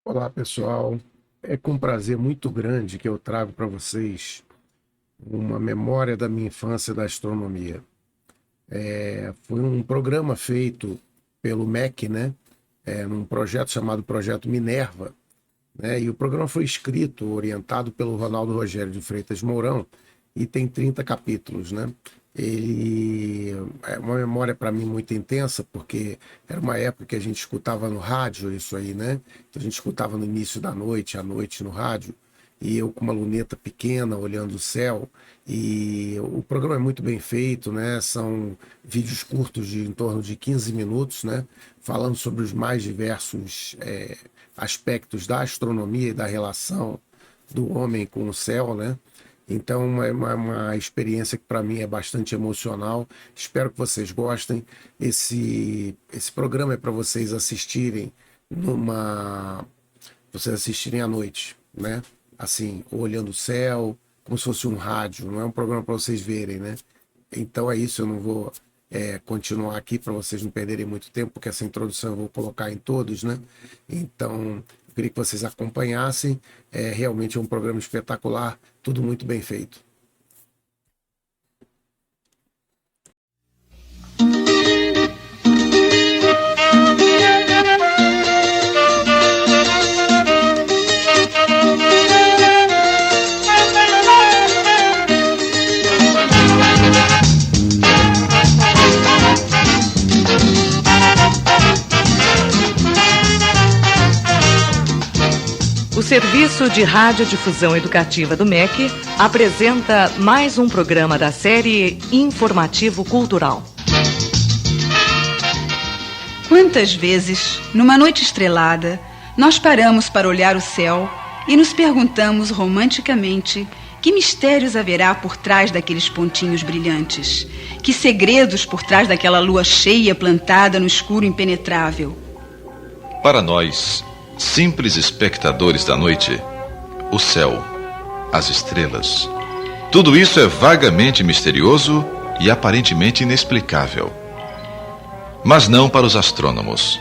Olá, pessoal. É com prazer muito grande que eu trago para vocês uma memória da minha infância da astronomia. Foi um programa feito pelo MEC, né? Num projeto chamado Projeto Minerva, né? E o programa foi escrito, orientado pelo Ronaldo Rogério de Freitas Mourão e tem 30 capítulos, né? Ele é uma memória para mim muito intensa, porque era uma época que a gente escutava no rádio isso aí, né? Então a gente escutava no início da noite, à noite no rádio, e eu com uma luneta pequena olhando o céu. E o programa é muito bem feito, né? São vídeos curtos de em torno de 15 minutos, né? Falando sobre os mais diversos aspectos da astronomia e da relação do homem com o céu, né? Então é uma experiência que para mim é bastante emocional. Espero que vocês gostem. Esse programa é para vocês assistirem à noite, né? Assim, olhando o céu, como se fosse um rádio. Não é um programa para vocês verem, né? Então é isso. Eu não vou continuar aqui para vocês não perderem muito tempo, porque essa introdução eu vou colocar em todos, né? Então eu queria que vocês acompanhassem. Realmente é um programa espetacular, tudo muito bem feito. O Serviço de Radiodifusão Educativa do MEC apresenta mais um programa da série Informativo Cultural. Quantas vezes, numa noite estrelada, nós paramos para olhar o céu e nos perguntamos romanticamente que mistérios haverá por trás daqueles pontinhos brilhantes, que segredos por trás daquela lua cheia plantada no escuro impenetrável. Para nós, simples espectadores da noite, o céu, as estrelas, tudo isso é vagamente misterioso e aparentemente inexplicável. Mas não para os astrônomos.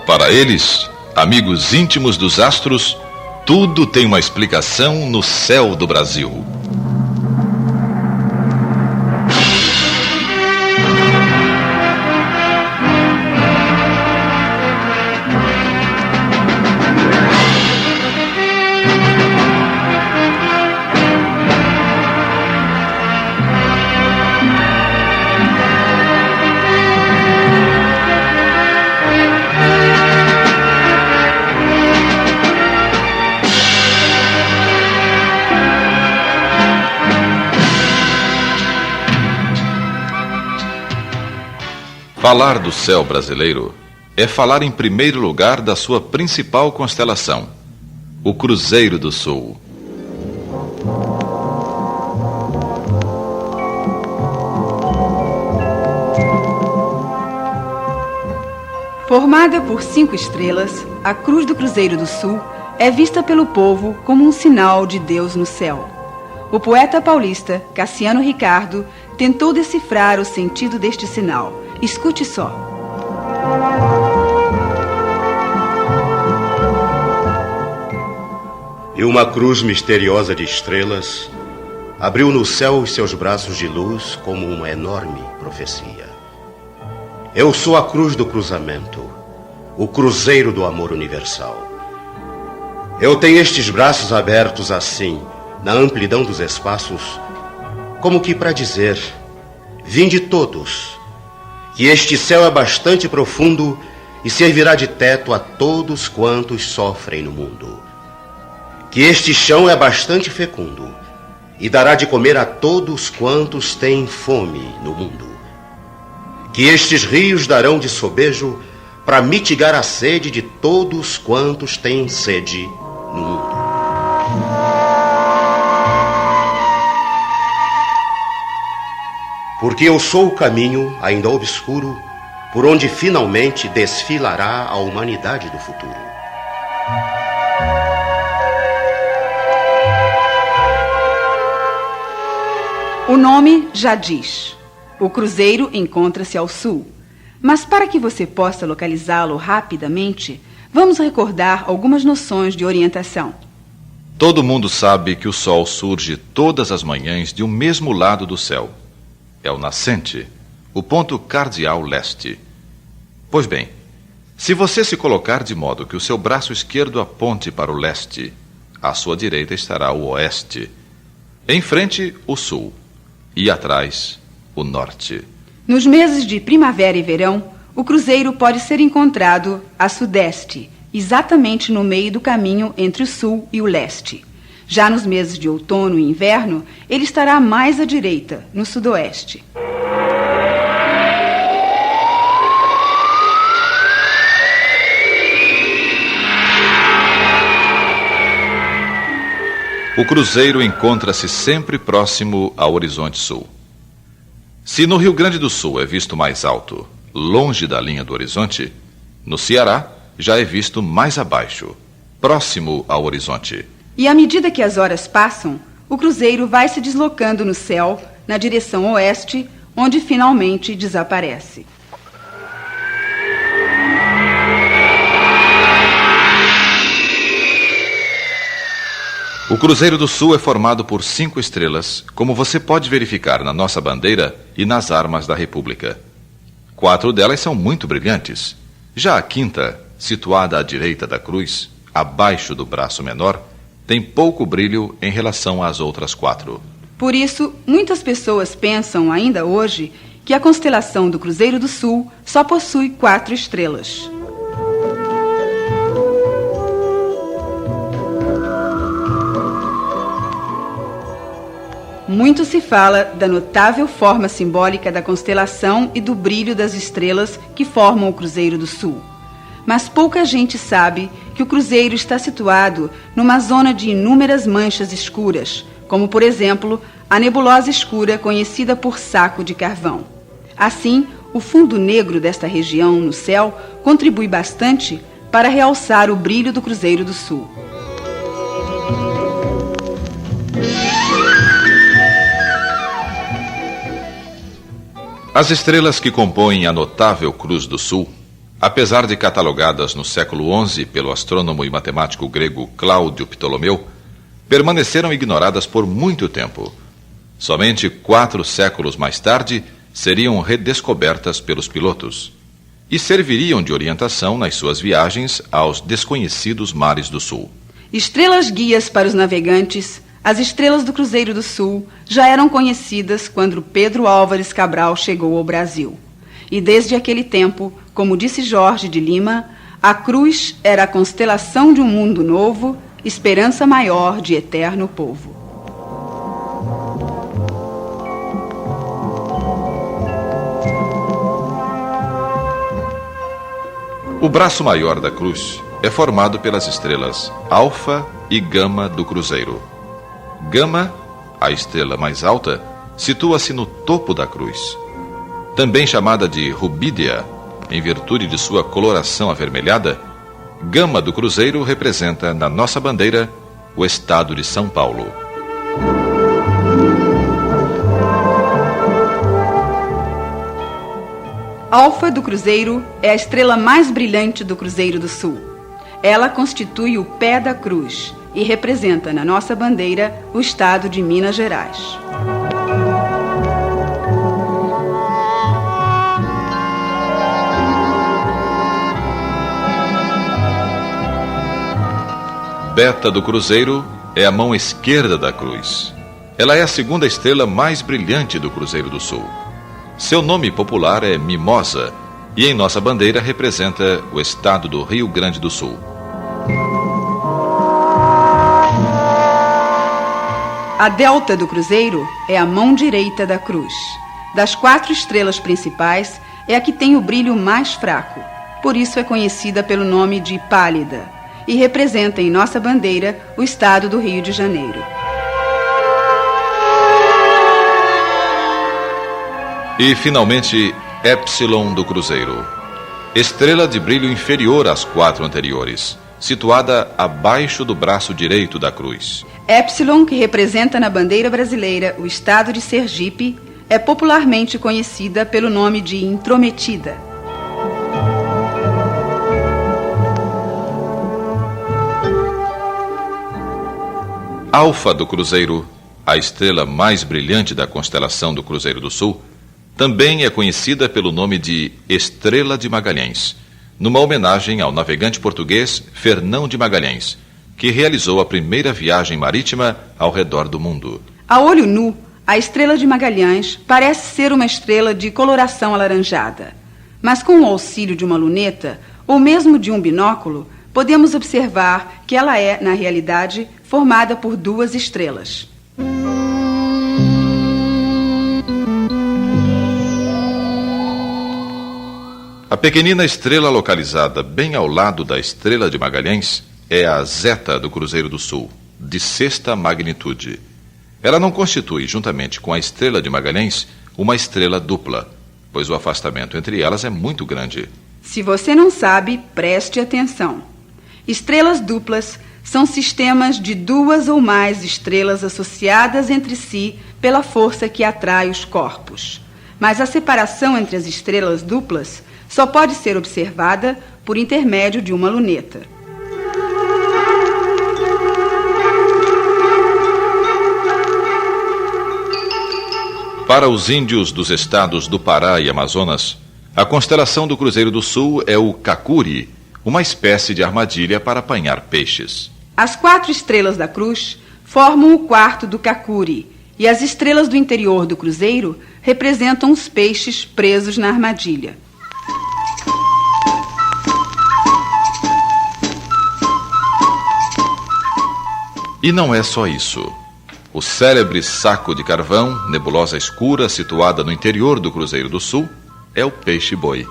Para eles, amigos íntimos dos astros, tudo tem uma explicação no céu do Brasil. Falar do céu brasileiro é falar em primeiro lugar da sua principal constelação, o Cruzeiro do Sul. Formada por 5 estrelas, a Cruz do Cruzeiro do Sul é vista pelo povo como um sinal de Deus no céu. O poeta paulista Cassiano Ricardo tentou decifrar o sentido deste sinal. Escute só. E uma cruz misteriosa de estrelas abriu no céu os seus braços de luz como uma enorme profecia. Eu sou a cruz do cruzamento, o cruzeiro do amor universal. Eu tenho estes braços abertos assim, na amplidão dos espaços, como que para dizer: vinde todos, que este céu é bastante profundo e servirá de teto a todos quantos sofrem no mundo. Que este chão é bastante fecundo e dará de comer a todos quantos têm fome no mundo. Que estes rios darão de sobejo para mitigar a sede de todos quantos têm sede no mundo. Porque eu sou o caminho, ainda obscuro, por onde finalmente desfilará a humanidade do futuro. O nome já diz. O cruzeiro encontra-se ao sul. Mas para que você possa localizá-lo rapidamente, vamos recordar algumas noções de orientação. Todo mundo sabe que o sol surge todas as manhãs de um mesmo lado do céu. É o nascente, o ponto cardeal leste. Pois bem, se você se colocar de modo que o seu braço esquerdo aponte para o leste, à sua direita estará o oeste. Em frente, o sul. E atrás, o norte. Nos meses de primavera e verão, o cruzeiro pode ser encontrado a sudeste, exatamente no meio do caminho entre o sul e o leste. Já nos meses de outono e inverno, ele estará mais à direita, no sudoeste. O cruzeiro encontra-se sempre próximo ao horizonte sul. Se no Rio Grande do Sul é visto mais alto, longe da linha do horizonte, no Ceará já é visto mais abaixo, próximo ao horizonte. E à medida que as horas passam, o cruzeiro vai se deslocando no céu, na direção oeste, onde finalmente desaparece. O Cruzeiro do Sul é formado por 5 estrelas, como você pode verificar na nossa bandeira e nas armas da República. 4 delas são muito brilhantes. Já a quinta, situada à direita da cruz, abaixo do braço menor, tem pouco brilho em relação às outras 4. Por isso, muitas pessoas pensam ainda hoje que a constelação do Cruzeiro do Sul só possui 4 estrelas. Muito se fala da notável forma simbólica da constelação e do brilho das estrelas que formam o Cruzeiro do Sul. Mas pouca gente sabe que o cruzeiro está situado numa zona de inúmeras manchas escuras, como, por exemplo, a nebulosa escura conhecida por Saco de Carvão. Assim, o fundo negro desta região no céu contribui bastante para realçar o brilho do Cruzeiro do Sul. As estrelas que compõem a notável Cruz do Sul, apesar de catalogadas no século XI pelo astrônomo e matemático grego Cláudio Ptolomeu, permaneceram ignoradas por muito tempo. Somente 4 séculos mais tarde seriam redescobertas pelos pilotos e serviriam de orientação nas suas viagens aos desconhecidos mares do Sul. Estrelas guias para os navegantes, as estrelas do Cruzeiro do Sul já eram conhecidas quando Pedro Álvares Cabral chegou ao Brasil. E desde aquele tempo, como disse Jorge de Lima, a cruz era a constelação de um mundo novo, esperança maior de eterno povo. O braço maior da cruz é formado pelas estrelas Alfa e Gama do Cruzeiro. Gama, a estrela mais alta, situa-se no topo da cruz. Também chamada de rubídea, em virtude de sua coloração avermelhada, Gama do Cruzeiro representa na nossa bandeira o estado de São Paulo. Alfa do Cruzeiro é a estrela mais brilhante do Cruzeiro do Sul. Ela constitui o pé da cruz e representa na nossa bandeira o estado de Minas Gerais. Beta do Cruzeiro é a mão esquerda da cruz. Ela é a segunda estrela mais brilhante do Cruzeiro do Sul. Seu nome popular é Mimosa e em nossa bandeira representa o estado do Rio Grande do Sul. A delta do Cruzeiro é a mão direita da cruz. Das 4 estrelas principais, é a que tem o brilho mais fraco. Por isso é conhecida pelo nome de Pálida e representa em nossa bandeira o estado do Rio de Janeiro. E, finalmente, Épsilon do Cruzeiro. Estrela de brilho inferior às 4 anteriores, situada abaixo do braço direito da cruz. Épsilon, que representa na bandeira brasileira o estado de Sergipe, é popularmente conhecida pelo nome de Intrometida. Alfa do Cruzeiro, a estrela mais brilhante da constelação do Cruzeiro do Sul, também é conhecida pelo nome de Estrela de Magalhães, numa homenagem ao navegante português Fernão de Magalhães, que realizou a primeira viagem marítima ao redor do mundo. A olho nu, a Estrela de Magalhães parece ser uma estrela de coloração alaranjada. Mas com o auxílio de uma luneta, ou mesmo de um binóculo, podemos observar que ela é, na realidade, formada por duas estrelas. A pequenina estrela localizada bem ao lado da Estrela de Magalhães é a Zeta do Cruzeiro do Sul, de sexta magnitude. Ela não constitui, juntamente com a Estrela de Magalhães, uma estrela dupla, pois o afastamento entre elas é muito grande. Se você não sabe, preste atenção. Estrelas duplas são sistemas de duas ou mais estrelas associadas entre si pela força que atrai os corpos. Mas a separação entre as estrelas duplas só pode ser observada por intermédio de uma luneta. Para os índios dos estados do Pará e Amazonas, a constelação do Cruzeiro do Sul é o Cacuri, uma espécie de armadilha para apanhar peixes. As 4 estrelas da cruz formam o quarto do Cacuri, e as estrelas do interior do cruzeiro representam os peixes presos na armadilha. E não é só isso. O célebre saco de carvão, nebulosa escura situada no interior do Cruzeiro do Sul, é o peixe-boi.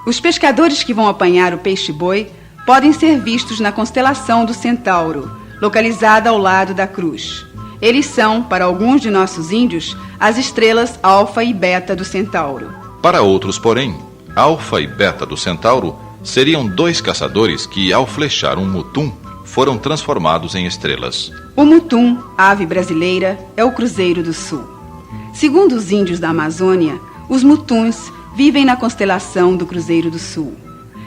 Os pescadores que vão apanhar o peixe-boi podem ser vistos na constelação do Centauro, localizada ao lado da cruz. Eles são, para alguns de nossos índios, as estrelas Alfa e Beta do Centauro. Para outros, porém, Alfa e Beta do Centauro seriam 2 caçadores que, ao flechar um mutum, foram transformados em estrelas. O mutum, ave brasileira, é o Cruzeiro do Sul. Segundo os índios da Amazônia, os mutuns vivem na constelação do Cruzeiro do Sul.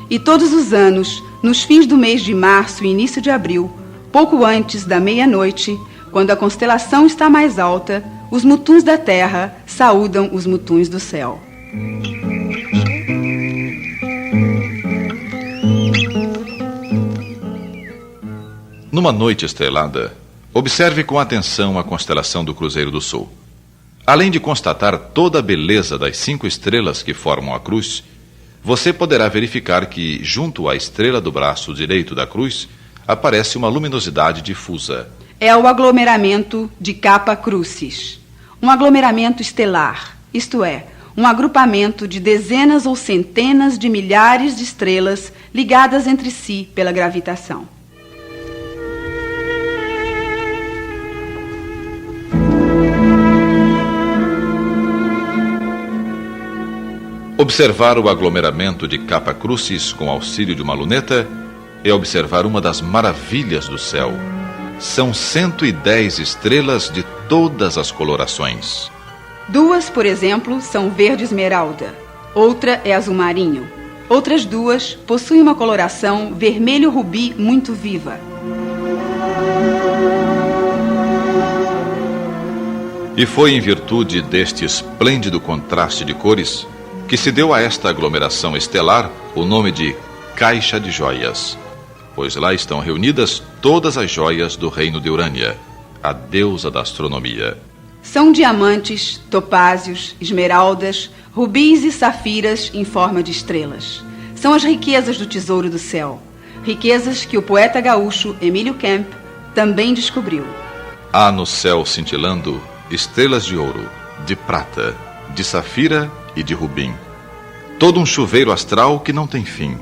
E todos os anos, nos fins do mês de março e início de abril, pouco antes da meia-noite, quando a constelação está mais alta, os mutuns da terra saúdam os mutuns do céu. Numa noite estrelada, observe com atenção a constelação do Cruzeiro do Sul. Além de constatar toda a beleza das 5 estrelas que formam a cruz, você poderá verificar que, junto à estrela do braço direito da cruz, aparece uma luminosidade difusa. É o aglomeramento de Kappa Crucis, um aglomeramento estelar, isto é, um agrupamento de dezenas ou centenas de milhares de estrelas ligadas entre si pela gravitação. Observar o aglomeramento de Kappa Crucis com auxílio de uma luneta é observar uma das maravilhas do céu. São 110 estrelas de todas as colorações. 2, por exemplo, são verde esmeralda, outra é azul marinho. Outras 2 possuem uma coloração vermelho rubi muito viva. E foi em virtude deste esplêndido contraste de cores que se deu a esta aglomeração estelar o nome de Caixa de Joias, pois lá estão reunidas todas as joias do reino de Urânia, a deusa da astronomia. São diamantes, topázios, esmeraldas, rubis e safiras em forma de estrelas. São as riquezas do tesouro do céu, riquezas que o poeta gaúcho Emílio Kemp também descobriu. Há no céu cintilando estrelas de ouro, de prata, de safira e de rubim. Todo um chuveiro astral que não tem fim.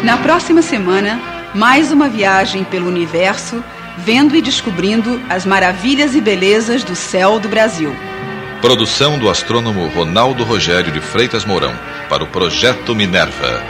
Na próxima semana, mais uma viagem pelo universo, vendo e descobrindo as maravilhas e belezas do céu do Brasil. Produção do astrônomo Ronaldo Rogério de Freitas Mourão, para o Projeto Minerva.